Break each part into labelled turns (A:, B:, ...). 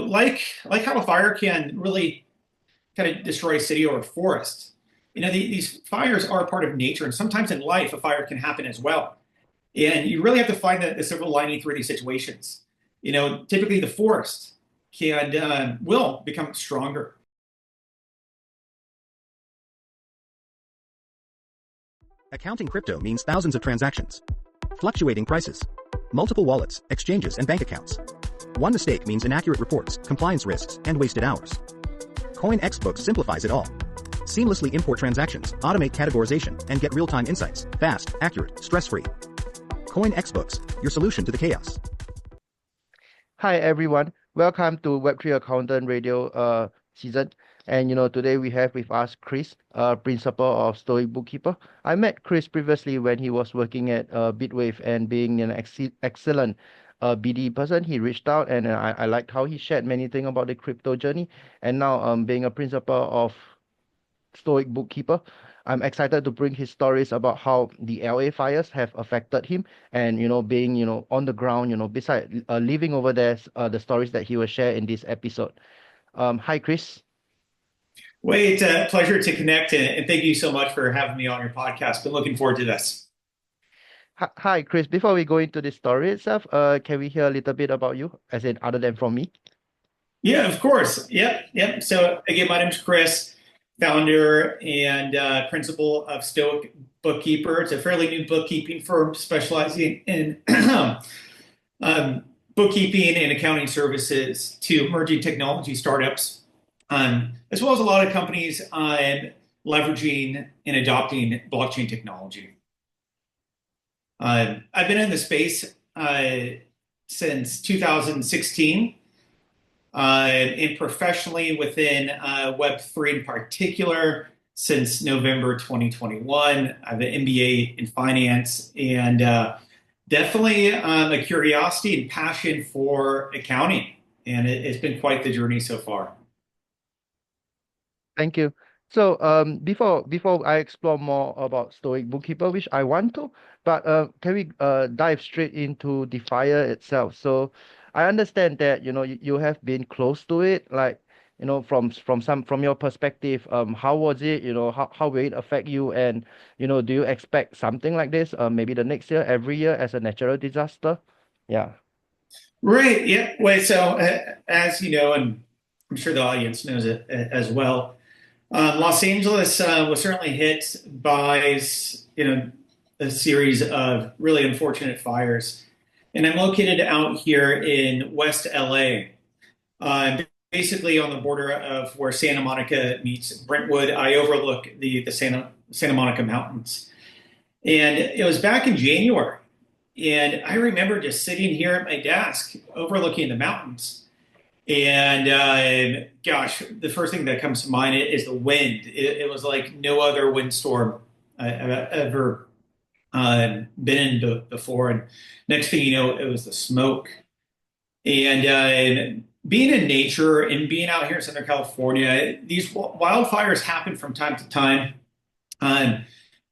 A: like how a fire can really kind of destroy a city or a forest. These fires are a part of nature, and sometimes in life, a fire can happen as well. And you really have to find the silver lining through these situations. Typically the forest can will become stronger.
B: Accounting crypto means thousands of transactions, fluctuating prices, multiple wallets, exchanges, and bank accounts. One mistake means inaccurate reports, compliance risks, and wasted hours. CoinExBooks simplifies it all. Seamlessly import transactions, automate categorization, and get real-time insights. Fast, accurate, stress-free. CoinExBooks, your solution to the chaos.
C: Hi everyone, welcome to Web3 Accountant Radio season. And today we have with us Chris, principal of Stoic Bookkeeper. I met Chris previously when he was working at Bitwave, and being an excellent BD person, he reached out, and I liked how he shared many things about the crypto journey. And now being a principal of Stoic Bookkeeper, I'm excited to bring his stories about how the LA fires have affected him, and being on the ground, beside living over there, the stories that he will share in this episode. Hi Chris.
A: Wait, it's a pleasure to connect, and thank you so much for having me on your podcast. Been looking forward to this.
C: Hi Chris, before we go into the story itself, can we hear a little bit about you, as in other than from me?
A: Yeah, of course. Yep. So again, my name's Chris, founder and principal of Stoic Bookkeeper. It's a fairly new bookkeeping firm specializing in bookkeeping and accounting services to emerging technology startups, as well as a lot of companies leveraging and adopting blockchain technology. I've been in the space since 2016. And professionally within Web3 in particular since November 2021. I have an MBA in finance, and definitely a curiosity and passion for accounting. And it's been quite the journey so far.
C: Thank you. So before I explore more about Stoic Bookkeeper, which I want to, but can we dive straight into the fire itself? So I understand that you have been close to it, like from your perspective, how was it? How will it affect you? And do you expect something like this maybe the next year, every year, as a natural disaster? Yeah.
A: Right. Yeah. Wait. So as you know, and I'm sure the audience knows it as well, Los Angeles was certainly hit by a series of really unfortunate fires. And I'm located out here in West LA, basically on the border of where Santa Monica meets Brentwood. I overlook the Santa Monica Mountains. And it was back in January. And I remember just sitting here at my desk overlooking the mountains. And gosh, the first thing that comes to mind is the wind. It was like no other windstorm I've ever been in before. And next thing you know, it was the smoke. And being in nature and being out here in Southern California, these wildfires happen from time to time.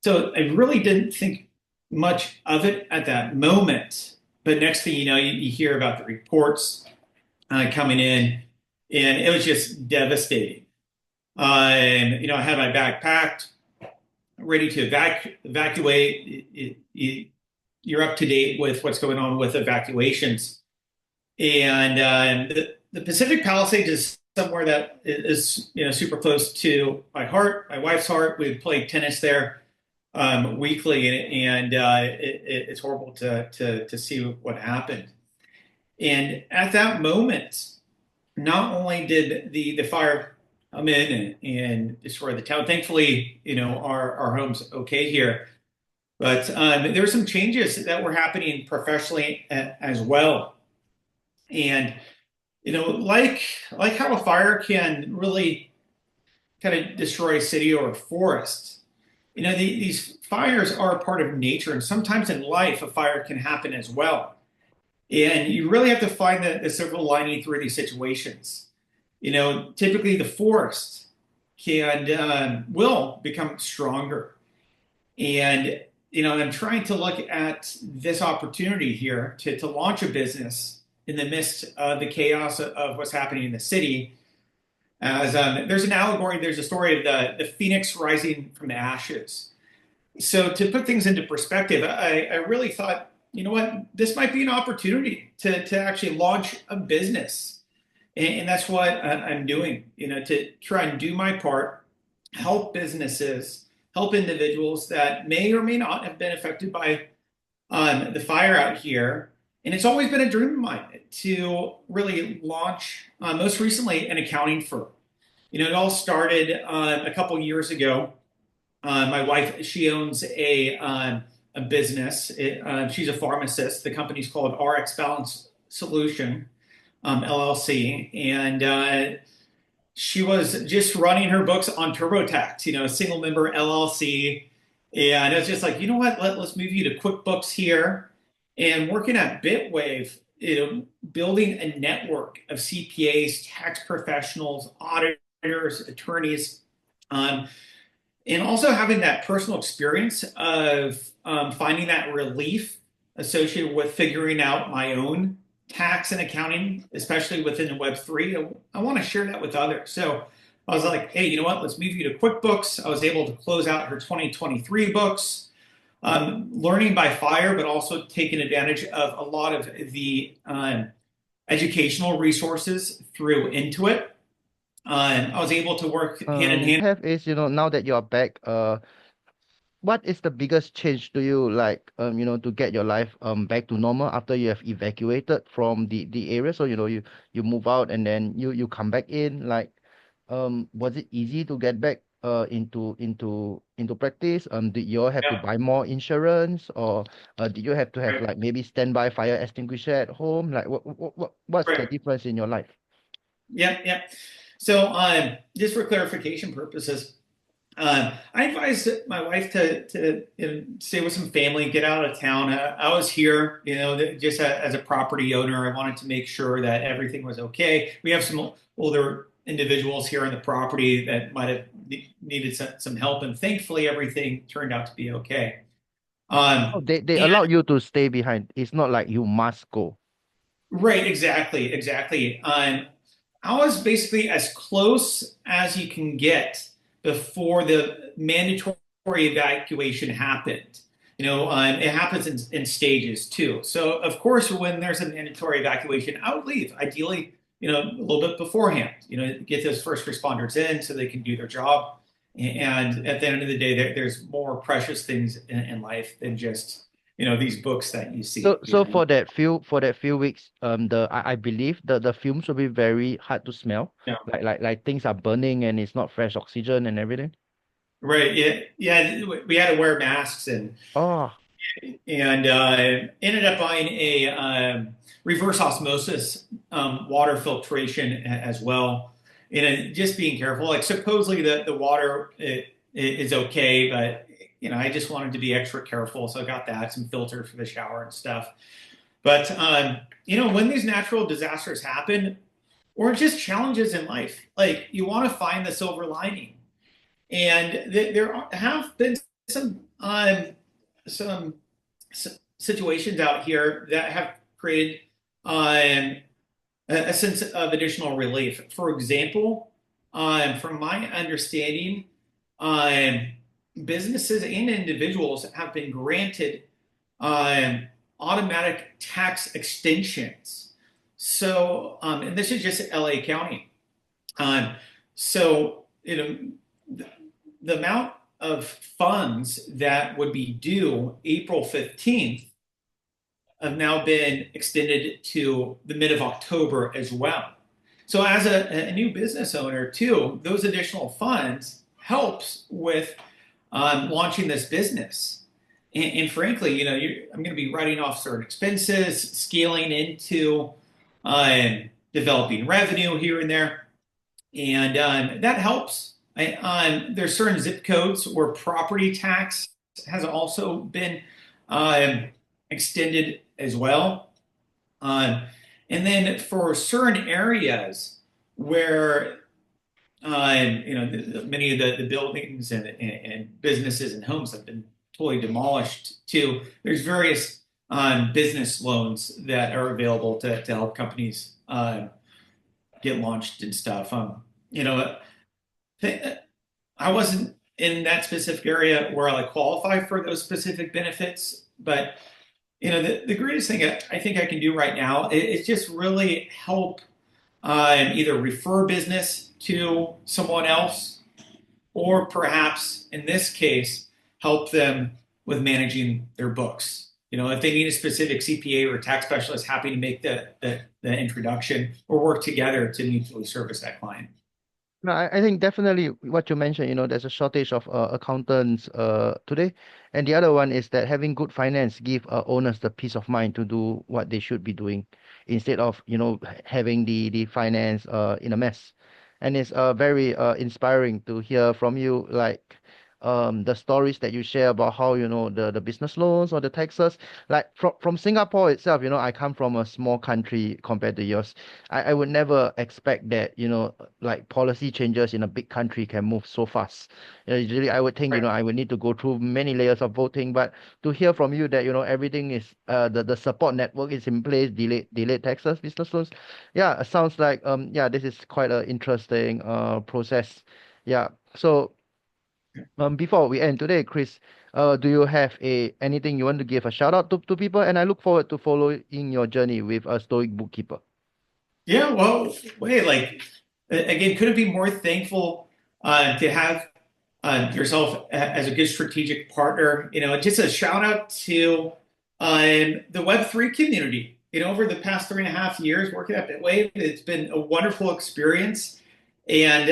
A: So I really didn't think much of it at that moment. But next thing you know, you hear about the reports coming in, and it was just devastating. I had my bag packed, ready to evacuate. You're up to date with what's going on with evacuations. And the Pacific Palisades is somewhere that is super close to my heart, my wife's heart. We play tennis there weekly, and it's horrible to see what happened. And at that moment, not only did the fire come in and destroy the town, thankfully, our home's okay here, but there were some changes that were happening professionally as well. And, like how a fire can really kind of destroy a city or a forest, these fires are a part of nature, and sometimes in life, a fire can happen as well. And you really have to find the silver lining through these situations. Typically the forest can will become stronger. And I'm trying to look at this opportunity here to launch a business in the midst of the chaos of what's happening in the city. As there's an allegory, there's a story of the phoenix rising from the ashes. So to put things into perspective, I really thought, you know what, this might be an opportunity to actually launch a business. And that's what I'm doing, to try and do my part, help businesses, help individuals that may or may not have been affected by the fire out here. And it's always been a dream of mine to really launch, most recently, an accounting firm. It all started a couple years ago. My wife, she owns a business. She's a pharmacist. The company's called RX Balance Solution LLC, and she was just running her books on TurboTax, a single member LLC. And it was just like, you know what? Let's move you to QuickBooks here, and working at Bitwave, building a network of CPAs, tax professionals, auditors, attorneys. And also having that personal experience of finding that relief associated with figuring out my own tax and accounting, especially within Web3. I want to share that with others. So I was like, hey, you know what? Let's move you to QuickBooks. I was able to close out her 2023 books, learning by fire, but also taking advantage of a lot of the educational resources through Intuit. I was able to work hand in hand.
C: Have is, now that you're back, what is the biggest change to you, like, to get your life back to normal after you have evacuated from the area? So, you move out and then you come back in. Like, was it easy to get back into practice? Did you all have to
A: Yeah,
C: buy more insurance, or did you have to have like maybe standby fire extinguisher at home? Like, what's the
A: right.
C: difference in your life?
A: Yeah, yeah. So, just for clarification purposes, I advised my wife to stay with some family, get out of town. I was here, just as a property owner. I wanted to make sure that everything was okay. We have some older individuals here on the property that might have needed some help, and thankfully everything turned out to be okay.
C: Oh,
A: Um,
C: they
A: and
C: allowed you to stay behind. It's not like you must go.
A: right, exactly, exactly. I was basically as close as you can get before the mandatory evacuation happened. It happens in stages too. So, of course, when there's a mandatory evacuation, I would leave, ideally, a little bit beforehand, get those first responders in so they can do their job. And at the end of the day, there's more precious things in life than just, these books that you
C: So
A: see
C: so
A: here.
C: for that few weeks, I believe the fumes will be very hard to smell.
A: Yeah.
C: Like things are burning and it's not fresh oxygen and everything.
A: Right. Yeah. Yeah. We had to wear masks,
C: Oh,
A: and ended up buying a reverse osmosis water filtration as well. And just being careful. Like supposedly the water is okay, but I just wanted to be extra careful, so I got that, some filter for the shower and stuff. But when these natural disasters happen, or just challenges in life, like you want to find the silver lining. And there have been some situations out here that have created um, a sense of additional relief. For example, from my understanding, um, businesses and individuals have been granted um, automatic tax extensions. So, and this is just LA County. Um, so, the amount of funds that would be due April 15th have now been extended to the mid of October as well. So as a new business owner too, those additional funds helps with launching this business. And frankly, I'm going to be writing off certain expenses, scaling into developing revenue here and there, and that helps. There's certain zip codes where property tax has also been um, extended as well. Um, and then for certain areas where many of the buildings and businesses and homes have been totally demolished too, there's various business loans that are available to help companies get launched and stuff. You know, I wasn't in that specific area where I qualify for those specific benefits, but the greatest thing I think I can do right now is just really help either refer business to someone else, or perhaps in this case, help them with managing their books. If they need a specific CPA or tax specialist, happy to make the introduction or work together to mutually service that client.
C: No, I think definitely what you mentioned, there's a shortage of accountants today. And the other one is that having good finance give owners the peace of mind to do what they should be doing instead of, having the finance in a mess. And it's very inspiring to hear from you, like the stories that you share about how, the business loans or the taxes. Like from Singapore itself, I come from a small country compared to yours. I would never expect that, like policy changes in a big country can move so fast. Usually I would think, I would need to go through many layers of voting, but to hear from you that, everything is the support network is in place, delayed taxes, business loans. Yeah, it sounds like yeah, this is quite an interesting process. Yeah. So before we end today, Chris, do you have anything you want to give a shout out to people? And I look forward to following your journey with a Stoic Bookkeeper.
A: Yeah, well, wait, like again, couldn't be more thankful to have yourself as a good strategic partner. Just a shout out to the Web3 community. Over the past 3.5 years working at Bitwave, it's been a wonderful experience. And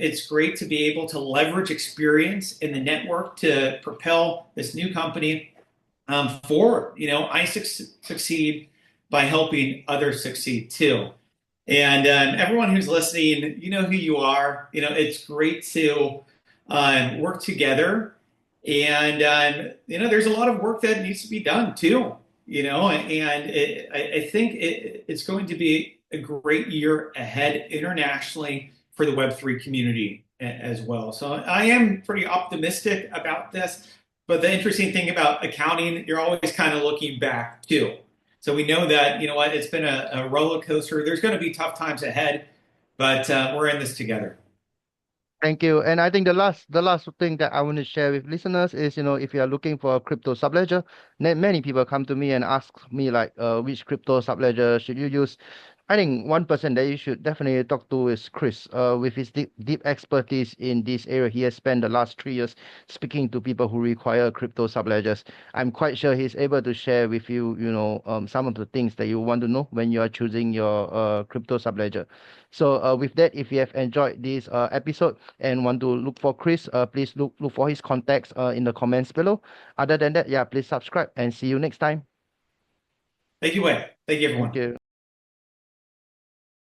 A: it's great to be able to leverage experience in the network to propel this new company forward. I succeed by helping others succeed too. And everyone who's listening, you know who you are. It's great to work together. And there's a lot of work that needs to be done too. And I think it's going to be a great year ahead internationally for the Web3 community as well. So I am pretty optimistic about this. But the interesting thing about accounting, you're always kind of looking back too. So we know that, what, it's been a roller coaster. There's going to be tough times ahead, but we're in this together.
C: Thank you. And I think the last thing that I want to share with listeners is, if you are looking for a crypto subledger, many people come to me and ask me like, which crypto subledger should you use? I think one person that you should definitely talk to is Chris. With his deep expertise in this area, he has spent the last 3 years speaking to people who require crypto subledgers. I'm quite sure he's able to share with you, some of the things that you want to know when you are choosing your crypto subledger. So with that, if you have enjoyed this episode and want to look for Chris, please look for his contacts in the comments below. Other than that, yeah, please subscribe and see you next time.
A: Thank you, Wei. Thank you,
C: Thank
A: everyone.
C: you.